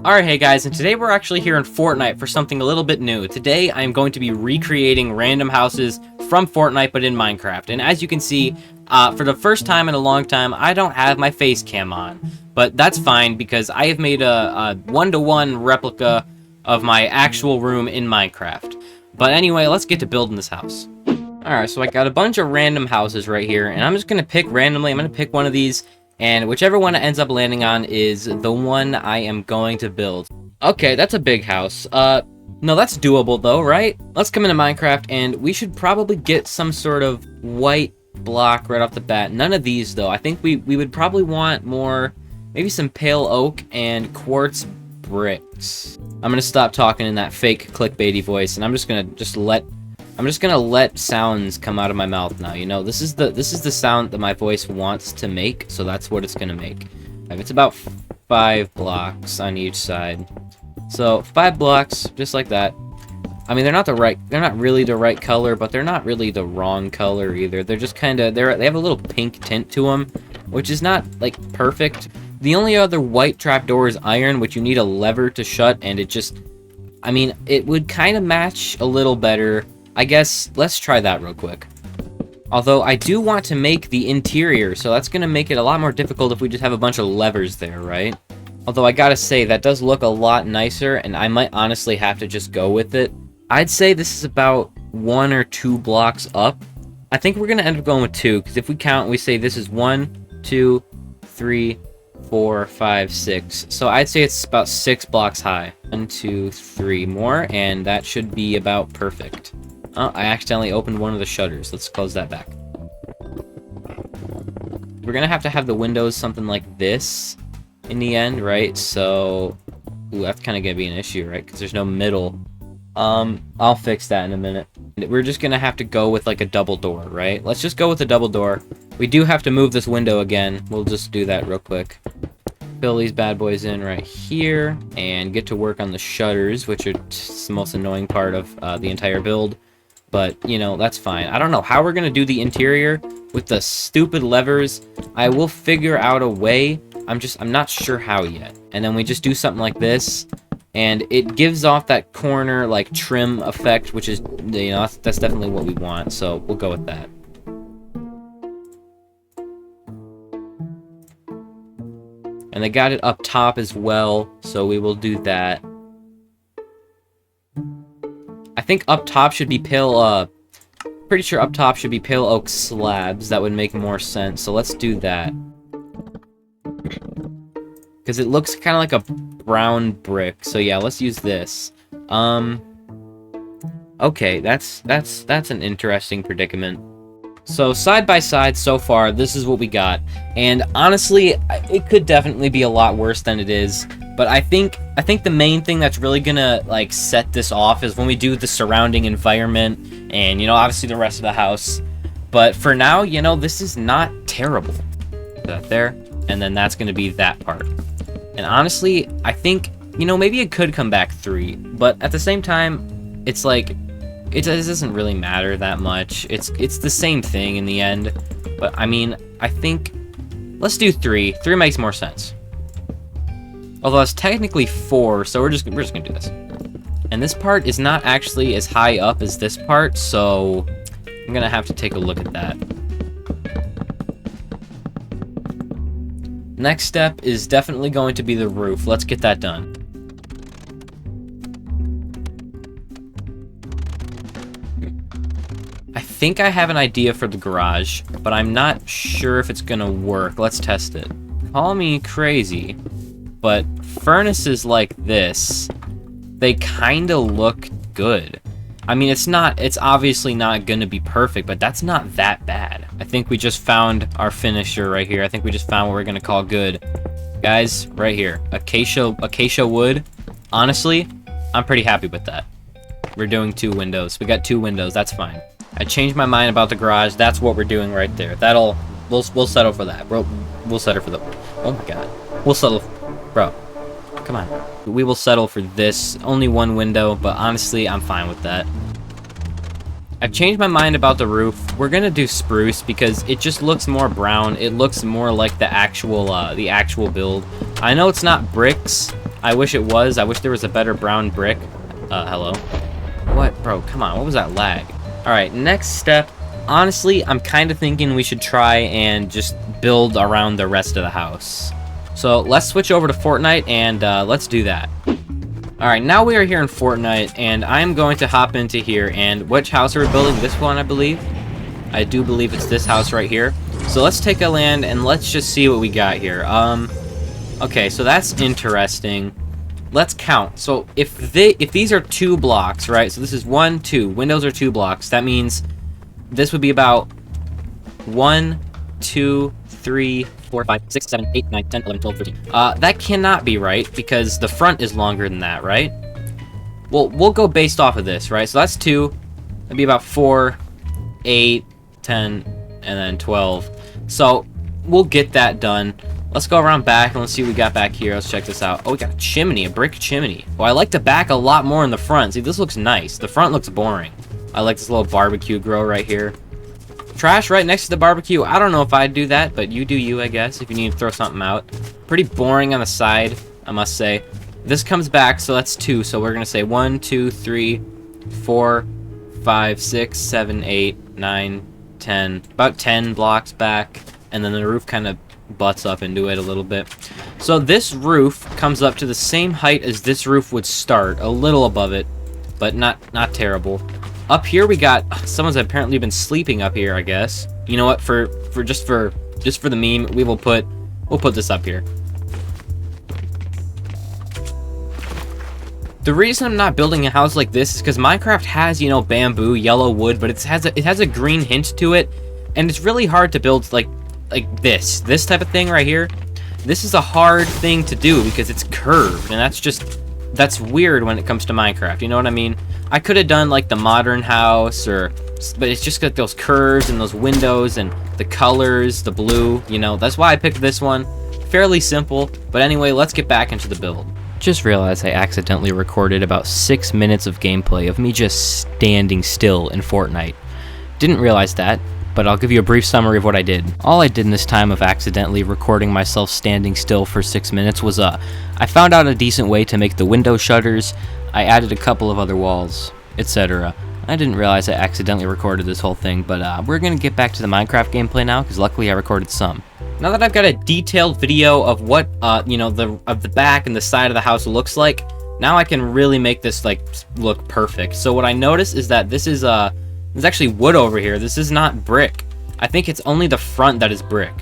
Alright, hey guys, and today we're actually here in Fortnite for something a little bit new. Today I am going to be recreating random houses from Fortnite, but in Minecraft. And as you can see, for the first time in a long time, I don't have my face cam on. But that's fine, because I have made a one-to-one replica of my actual room in Minecraft. But anyway, let's get to building this house. Alright, so I got a bunch of random houses right here, and I'm just going to pick randomly. I'm going to pick one of these. And whichever one it ends up landing on is the one I am going to build. Okay, that's a big house. No, that's doable though, right? Let's come into Minecraft, and we should probably get some sort of white block right off the bat. None of these though. I think we would probably want more, maybe some pale oak and quartz bricks. I'm gonna stop talking in that fake clickbaity voice, and I'm just gonna let sounds come out of my mouth now. You know, this is the sound that my voice wants to make, so that's what it's gonna make. It's about 5 blocks on each side. So 5 blocks, just like that. I mean, they're not really the right color, but they're not really the wrong color either. They're just kind of, they have a little pink tint to them, which is not like perfect. The only other white trapdoor is iron, which you need a lever to shut, and it just, I mean, it would kind of match a little better. I guess, let's try that real quick. Although, I do want to make the interior, so that's going to make it a lot more difficult if we just have a bunch of levers there, right? Although, I gotta say, that does look a lot nicer, and I might honestly have to just go with it. I'd say this is about 1 or 2 blocks up. I think we're going to end up going with 2, because if we count, we say this is 1, 2, 3, 4, 5, 6. So I'd say it's about 6 blocks high. 1, 2, 3 more, and that should be about perfect. Oh, I accidentally opened one of the shutters. Let's close that back. We're gonna have to have the windows something like this in the end, right? So, ooh, that's kind of gonna be an issue, right? Because there's no middle. I'll fix that in a minute. We're just gonna have to go with like a double door, right? Let's just go with a double door. We do have to move this window again. We'll just do that real quick. Fill these bad boys in right here and get to work on the shutters, which are the most annoying part of the entire build. But, you know, that's fine. I don't know how we're going to do the interior with the stupid levers. I will figure out a way. I'm not sure how yet. And then we just do something like this. And it gives off that corner, like, trim effect, which is, you know, that's definitely what we want. So we'll go with that. And they got it up top as well. So we will do that. I think up top should be pale, pretty sure up top should be pale oak slabs. That would make more sense. So let's do that. Because it looks kind of like a brown brick. So yeah, let's use this. Okay, that's an interesting predicament. So side by side so far, this is what we got. And honestly, it could definitely be a lot worse than it is. But I think the main thing that's really gonna like set this off is when we do the surrounding environment and, you know, obviously the rest of the house. But for now, you know, this is not terrible. That there, and then that's gonna be that part. And honestly, I think, you know, maybe it could come back 3, but at the same time, it's like it doesn't really matter that much. It's the same thing in the end. But I mean, I think let's do 3. 3 makes more sense. Although it's technically 4, so we're just gonna do this. And this part is not actually as high up as this part, so I'm gonna have to take a look at that. Next step is definitely going to be the roof. Let's get that done. I think I have an idea for the garage, but I'm not sure if it's gonna work. Let's test it. Call me crazy, but furnaces like this, they kind of look good. I mean, it's obviously not going to be perfect, but that's not that bad. I think we just found our finisher right here. I think we just found what we're going to call good. Guys, right here, acacia wood. Honestly, I'm pretty happy with that. We're doing 2 windows. We got 2 windows, that's fine. I changed my mind about the garage. That's what we're doing right there. We'll settle for that. We'll settle for the, oh my god. We'll settle. Bro, come on. We will settle for this. Only 1 window, but honestly, I'm fine with that. I've changed my mind about the roof. We're gonna do spruce because it just looks more brown. It looks more like the actual build. I know it's not bricks. I wish it was. I wish there was a better brown brick. Hello? What? Bro, come on. What was that lag? Alright, next step. Honestly, I'm kind of thinking we should try and just build around the rest of the house. So let's switch over to Fortnite and let's do that. Alright, now we are here in Fortnite, and I'm going to hop into here. And which house are we building? This one, I believe. I do believe it's this house right here. So let's take a land and let's just see what we got here. Okay, so that's interesting. Let's count. So if these are 2 blocks, right? So this is 1, 2. Windows are 2 blocks. That means this would be about 1, 2, 3, 4, 5, 6, 7, 8, 9, 10, 11, 12, 13. That cannot be right because the front is longer than that, right? Well, we'll go based off of this, right? So that's 2. That'd be about 4, 8, 10, and then 12. So we'll get that done. Let's go around back and let's see what we got back here. Let's check this out. Oh, we got a chimney, a brick chimney. Well, I like the back a lot more in the front. See, this looks nice. The front looks boring. I like this little barbecue grill right here. Trash right next to the barbecue. I don't know if I'd do that, but you do you, I guess, if you need to throw something out. Pretty boring on the side, I must say. This comes back, so that's 2. So we're going to say 1, 2, 3, 4, 5, 6, 7, 8, 9, 10. About 10 blocks back. And then the roof kind of butts up into it a little bit. So this roof comes up to the same height as this roof would start, a little above it, but not terrible. Up here we got someone's apparently been sleeping up here, I guess. You know what? For just for the meme, we'll put this up here. The reason I'm not building a house like this is because Minecraft has, you know, bamboo, yellow wood, but it has a green hint to it, and it's really hard to build like this type of thing right here. This is a hard thing to do because it's curved, and that's weird when it comes to Minecraft. You know what I mean? I could have done like the modern house, but it's just got those curves and those windows and the colors, the blue. You know, that's why I picked this one. Fairly simple, but anyway, let's get back into the build. Just realized I accidentally recorded about 6 minutes of gameplay of me just standing still in Fortnite. Didn't realize that, but I'll give you a brief summary of what I did. All I did in this time of accidentally recording myself standing still for 6 minutes was I found out a decent way to make the window shutters, I added a couple of other walls, etc. I didn't realize I accidentally recorded this whole thing, but we're gonna get back to the Minecraft gameplay now, because luckily I recorded some. Now that I've got a detailed video of what, you know, the back and the side of the house looks like, now I can really make this, like, look perfect. So what I noticed is that this is, there's actually wood over here. This is not brick. I think it's only the front that is brick.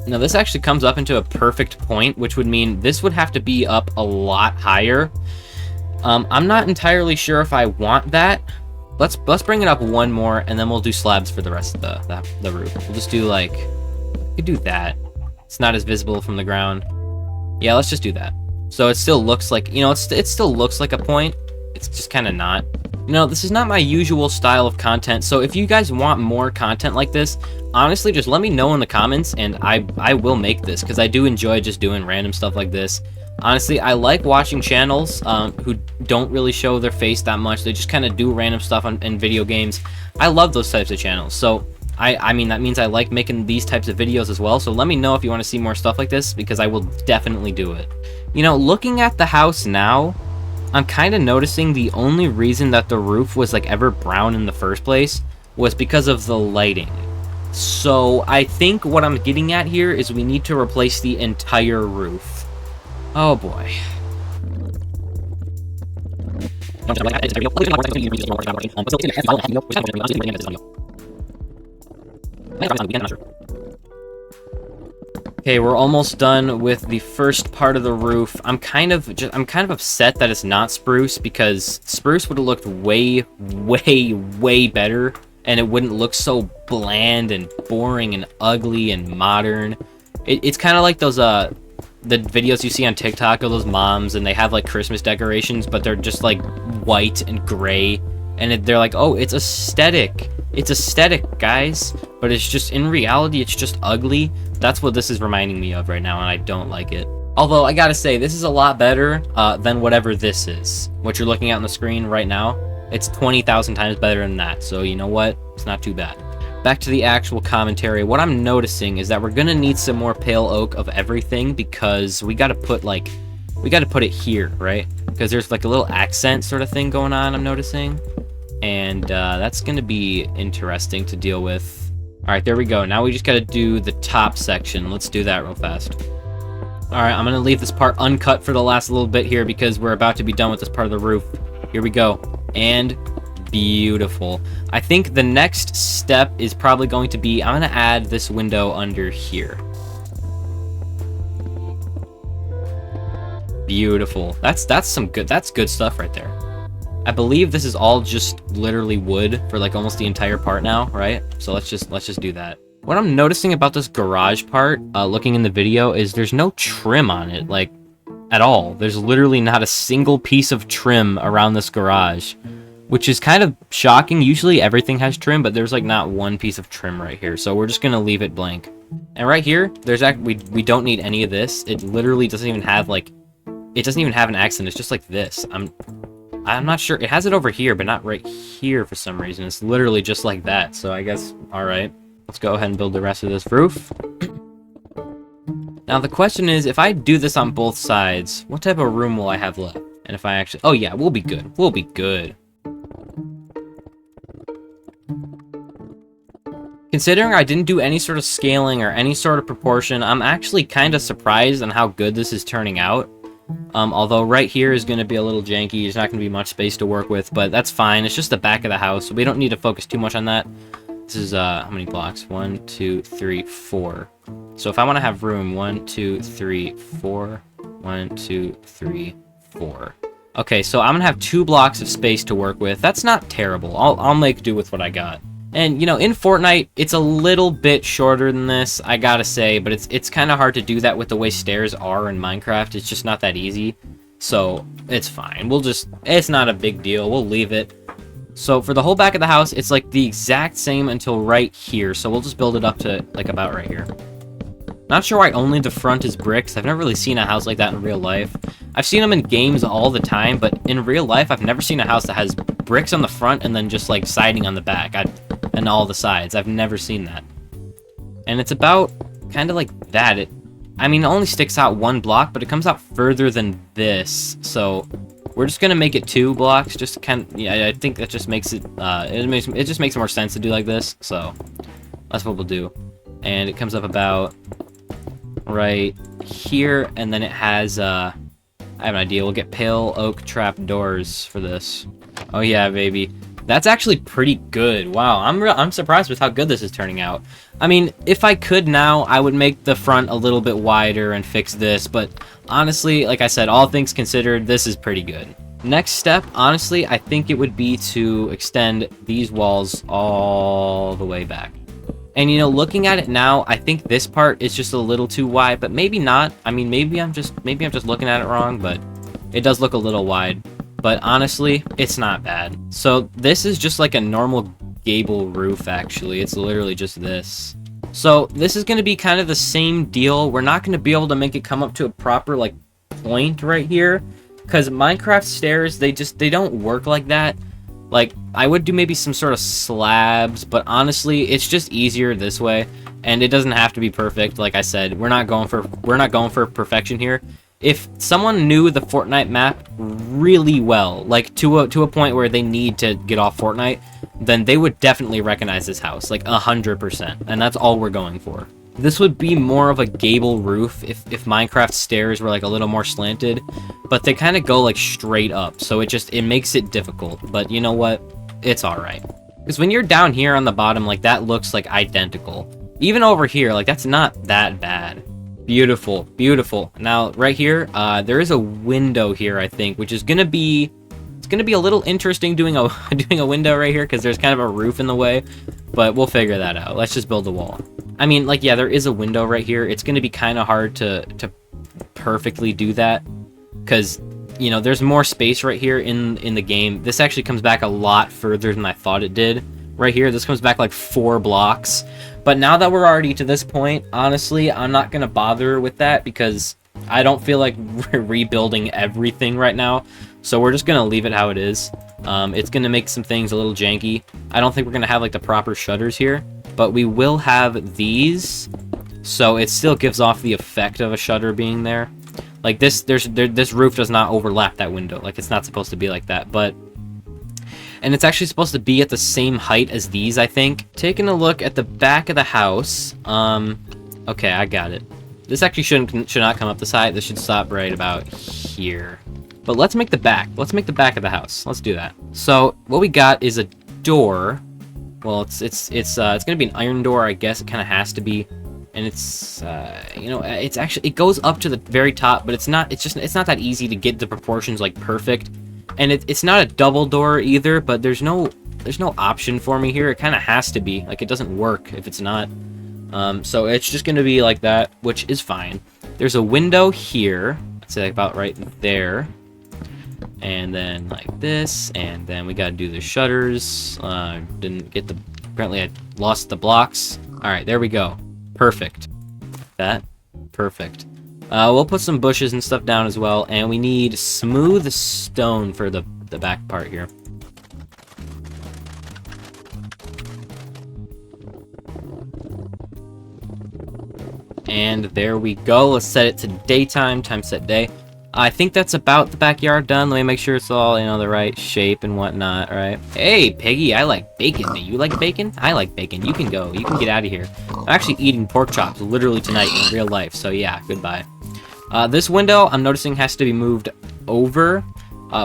Now this actually comes up into a perfect point, which would mean this would have to be up a lot higher. I'm not entirely sure if I want that. Let's bring it up one more, and then we'll do slabs for the rest of the roof. We'll just do like, we could do that. It's not as visible from the ground. Yeah, let's just do that. So it still looks like, you know, it still looks like a point. It's just kind of not. You know, this is not my usual style of content, so if you guys want more content like this, honestly, just let me know in the comments, and I will make this, because I do enjoy just doing random stuff like this. Honestly, I like watching channels who don't really show their face that much. They just kind of do random stuff in video games. I love those types of channels, so I mean, that means I like making these types of videos as well, so let me know if you want to see more stuff like this, because I will definitely do it. You know, looking at the house now, I'm kind of noticing the only reason that the roof was like ever brown in the first place was because of the lighting. So I think what I'm getting at here is we need to replace the entire roof. Oh boy. Okay, we're almost done with the first part of the roof. I'm kind of upset that it's not spruce, because spruce would have looked way, way better, and it wouldn't look so bland and boring and ugly and modern. It's kind of like those the videos you see on TikTok of those moms, and they have like Christmas decorations, but they're just like white and gray, and they're like, oh, it's aesthetic. It's aesthetic, guys, but it's just, in reality, it's just ugly. That's what this is reminding me of right now, and I don't like it. Although, I gotta say, this is a lot better than whatever this is. What you're looking at on the screen right now. It's 20,000 times better than that. So you know what? It's not too bad. Back to the actual commentary. What I'm noticing is that we're gonna need some more pale oak of everything, because we gotta put it here, right? Because there's like a little accent sort of thing going on, I'm noticing. And that's gonna be interesting to deal with. All right, there we go. Now we just gotta do the top section. Let's do that real fast. All right, I'm gonna leave this part uncut for the last little bit here because we're about to be done with this part of the roof. Here we go. And beautiful. I think the next step is probably going to be, I'm gonna add this window under here. Beautiful. That's good stuff right there. I believe this is all just literally wood for like almost the entire part now, right? So let's just do that. What I'm noticing about this garage part, looking in the video, is there's no trim on it, like, at all. There's literally not a single piece of trim around this garage, which is kind of shocking. Usually everything has trim, but there's like not one piece of trim right here. So we're just gonna leave it blank. And right here, we don't need any of this. It literally doesn't even have like, it doesn't even have an accent. It's just like this. I'm not sure. It has it over here, but not right here for some reason. It's literally just like that. So I guess, all right, let's go ahead and build the rest of this roof. Now the question is, if I do this on both sides, what type of room will I have left? And if I actually, oh yeah, we'll be good. We'll be good. Considering I didn't do any sort of scaling or any sort of proportion, I'm actually kind of surprised on how good this is turning out. Although right here is going to be a little janky, there's not going to be much space to work with, but that's fine. It's just the back of the house, so we don't need to focus too much on that. This is, how many blocks? 1, 2, 3, 4. So if I want to have room, 1, 2, 3, 4, 1, 2, 3, 4. Okay, so I'm going to have 2 blocks of space to work with. That's not terrible. I'll make do with what I got. And, you know, in Fortnite, it's a little bit shorter than this, I gotta say, but it's kind of hard to do that with the way stairs are in Minecraft. It's just not that easy, so it's fine. It's not a big deal. We'll leave it. So for the whole back of the house, it's like the exact same until right here, so we'll just build it up to, like, about right here. Not sure why only the front is bricks. I've never really seen a house like that in real life. I've seen them in games all the time, but in real life, I've never seen a house that has bricks on the front and then just, like, siding on the back. And all the sides. I've never seen that. And it's about kind of like that. I mean, it only sticks out 1 block, but it comes out further than this. So we're just gonna make it 2 blocks. Just yeah, I think that just makes it. It just makes more sense to do like this. So that's what we'll do. And it comes up about right here, and then it has. I have an idea. We'll get pale oak trap doors for this. Oh yeah, baby. That's actually pretty good. Wow, I'm surprised with how good this is turning out. I mean, if I could now, I would make the front a little bit wider and fix this, but honestly, like I said, all things considered, this is pretty good. Next step, honestly, I think it would be to extend these walls all the way back. And you know, looking at it now, I think this part is just a little too wide, but maybe not. I mean, maybe I'm just looking at it wrong, but it does look a little wide. But honestly, it's not bad. So this is just like a normal gable roof, actually. It's literally just this. So this is going to be kind of the same deal. We're not going to be able to make it come up to a proper like point right here, because Minecraft stairs, they don't work like that. Like, I would do maybe some sort of slabs, but honestly, it's just easier this way, and it doesn't have to be perfect. Like I said, we're not going for perfection here. If someone knew the Fortnite map really well, like to a point where they need to get off Fortnite, then they would definitely recognize this house, like 100%, and that's all we're going for. This would be more of a gable roof if Minecraft stairs were like a little more slanted, but they kind of go like straight up, so it makes it difficult. But you know what? It's alright. Because when you're down here on the bottom, like that looks like identical. Even over here, like that's not that bad. Beautiful, beautiful. Now, right here, there is a window here, I think, which is gonna be, it's gonna be a little interesting doing a window right here, because there's kind of a roof in the way, but we'll figure that out. Let's just build the wall. I mean, like, yeah, there is a window right here. It's gonna be kind of hard to perfectly do that, because, you know, there's more space right here in the game. This actually comes back a lot further than I thought it did. Right here, this comes back like 4 blocks. But now that we're already to this point, honestly, I'm not going to bother with that because I don't feel like we're rebuilding everything right now. So we're just going to leave it how it is. It's gonna make some things a little janky. I don't think we're gonna have like the proper shutters here, but we will have these, so it still gives off the effect of a shutter being there. Like this, this roof does not overlap that window. Like it's not supposed to be like that, but. And it's actually supposed to be at the same height as these, I think. Taking a look at the back of the house. Okay, I got it. This actually should not come up the side. This should stop right about here. But let's make the back. Let's make the back of the house. Let's do that. So what we got is a door. Well, it's gonna be an iron door, I guess. It kind of has to be. And it's you know, it's actually, it goes up to the very top, but it's not that easy to get the proportions like perfect. And it's not a double door either, but there's no option for me here. It kind of has to be. Like, it doesn't work if it's not. So it's just going to be like that, which is fine. There's a window here. I'd say like about right there. And then like this. And then we got to do the shutters. Didn't get the... Apparently I lost the blocks. Alright, there we go. Perfect. That. Perfect. We'll put some bushes and stuff down as well, and we need smooth stone for the back part here. And there we go. Let's set it to daytime, time set day. I think that's about the backyard done. Let me make sure it's all, you know, the right shape and whatnot, right? Hey, Piggy, I like bacon. Do you like bacon? I like bacon. You can go. You can get out of here. I'm actually eating pork chops literally tonight in real life, so yeah, goodbye. This window, I'm noticing, has to be moved over,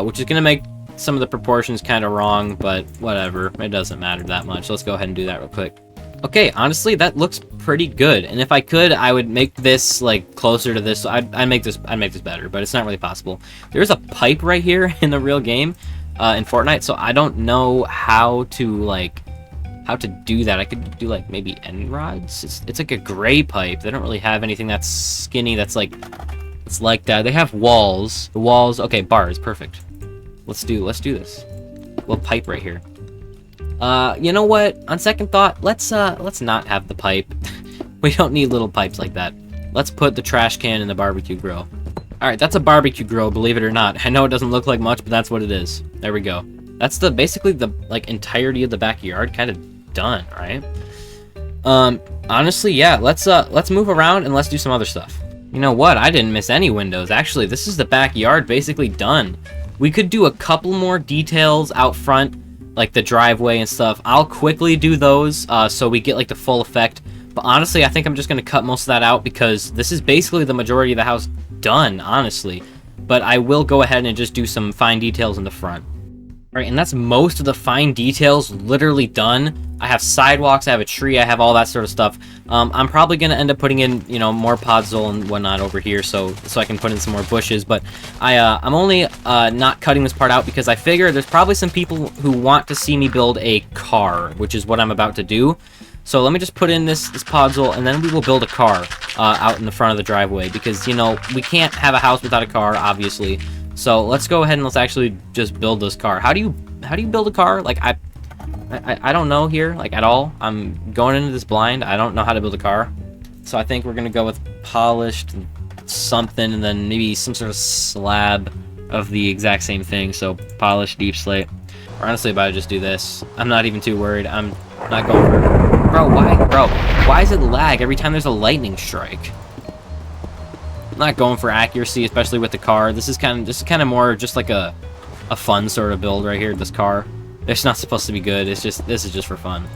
which is going to make some of the proportions kind of wrong, but whatever. It doesn't matter that much. Let's go ahead and do that real quick. Okay, honestly, that looks pretty good. And if I could, I would make this, like, closer to this. I'd make this better, but it's not really possible. There's a pipe right here in the real game, in Fortnite, so I don't know how to do that. I could do, like, maybe end rods? It's like a gray pipe. They don't really have anything that's skinny that's, like... It's like that. They have walls. The walls... Okay, bars. Perfect. Let's do this. Little pipe right here. You know what? On second thought, let's not have the pipe. We don't need little pipes like that. Let's put the trash can in the barbecue grill. Alright, that's a barbecue grill, believe it or not. I know it doesn't look like much, but that's what it is. There we go. That's basically the, like, entirety of the backyard kind of done, right? Honestly, yeah, let's move around and let's do some other stuff. You know what? I didn't miss any windows. Actually, this is the backyard basically done. We could do a couple more details out front, like the driveway and stuff. I'll quickly do those so we get like the full effect. But honestly, I think I'm just going to cut most of that out because this is basically the majority of the house done, honestly. But I will go ahead and just do some fine details in the front. Alright, and that's most of the fine details literally done. I have sidewalks, I have a tree, I have all that sort of stuff. I'm probably going to end up putting in, you know, more podzol and whatnot over here so I can put in some more bushes. But I'm only not cutting this part out because I figure there's probably some people who want to see me build a car, which is what I'm about to do. So let me just put in this podzol, and then we will build a car out in the front of the driveway because, you know, we can't have a house without a car, obviously. So let's go ahead and let's actually just build this car. How do you build a car? Like, I don't know here, like, at all. I'm going into this blind. I don't know how to build a car. So I think we're going to go with polished something and then maybe some sort of slab of the exact same thing. So polished deep slate. Or honestly, about to just do this. I'm not even too worried. I'm not going for... Bro, why is it lag every time there's a lightning strike? I'm not going for accuracy, especially with the car. This is kind of more just like a fun sort of build right here, this car. It's not supposed to be good. This is just for fun.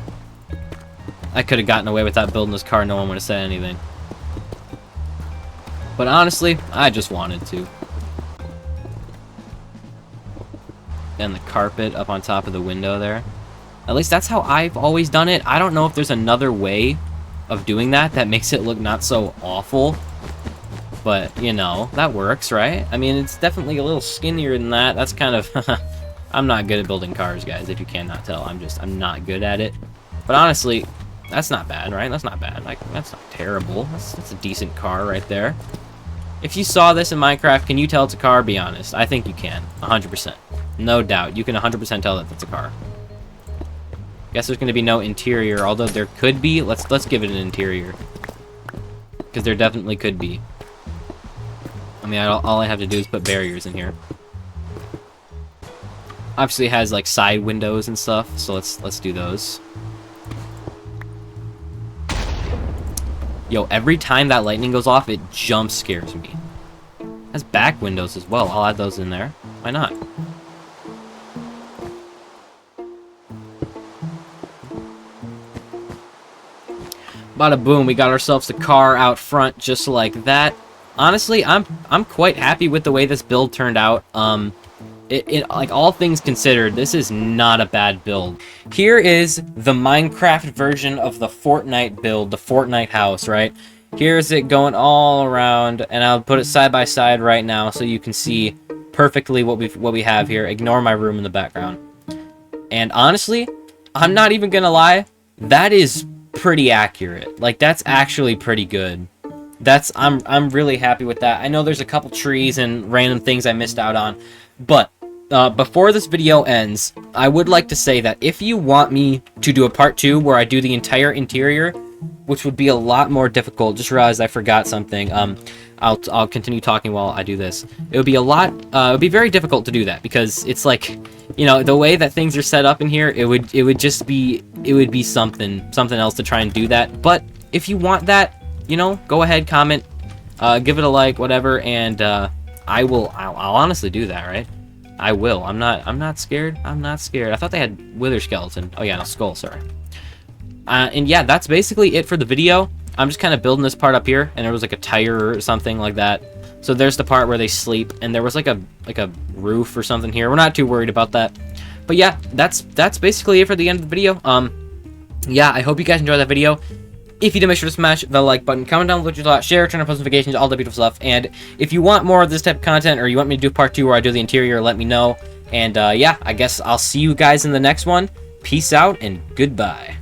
I could have gotten away without building this car. No one would have said anything. But honestly, I just wanted to. And the carpet up on top of the window there. At least that's how I've always done it. I don't know if there's another way of doing that makes it look not so awful. But, you know, that works, right? I mean, it's definitely a little skinnier than that. That's kind of... I'm not good at building cars, guys, if you cannot tell. I'm not good at it. But honestly, that's not bad, right? That's not bad. Like, that's not terrible. That's a decent car right there. If you saw this in Minecraft, can you tell it's a car? Be honest. I think you can. 100%. No doubt. You can 100% tell that that's a car. Guess there's going to be no interior, although there could be. Let's give it an interior. Because there definitely could be. I mean, all I have to do is put barriers in here. Obviously it has like side windows and stuff, so let's do those. Yo, every time that lightning goes off, it jump scares me. It has back windows as well. I'll add those in there. Why not? Bada boom, we got ourselves a car out front just like that. Honestly, I'm quite happy with the way this build turned out. Like, all things considered, this is not a bad build. Here is the Minecraft version of the Fortnite build, the Fortnite house, right? Here's it going all around, and I'll put it side by side right now so you can see perfectly what we have here. Ignore my room in the background. And honestly, I'm not even gonna lie, that is pretty accurate. Like, that's actually pretty good. I'm really happy with that. I know there's a couple trees and random things I missed out on, but before this video ends, I would like to say that if you want me to do a part 2 where I do the entire interior, which would be a lot more difficult, just realized I forgot something. I'll continue talking while I do this. It would be it would be very difficult to do that because it's like, you know, the way that things are set up in here, it would be something else to try and do that. But if you want that, you know, go ahead, comment, give it a like, whatever, and I'll honestly do that, right? I will. I'm not scared. I'm not scared. I thought they had wither skeleton. Oh yeah, no, skull, sorry. And yeah, that's basically it for the video. I'm just kind of building this part up here, and there was like a tire or something like that. So there's the part where they sleep, and there was like a roof or something here. We're not too worried about that. But yeah, that's basically it for the end of the video. Yeah, I hope you guys enjoyed that video. If you did, make sure to smash the like button, comment down what you thought, share, turn on post notifications, all the beautiful stuff. And if you want more of this type of content, or you want me to do part 2 where I do the interior, let me know. And yeah, I guess I'll see you guys in the next one. Peace out and goodbye.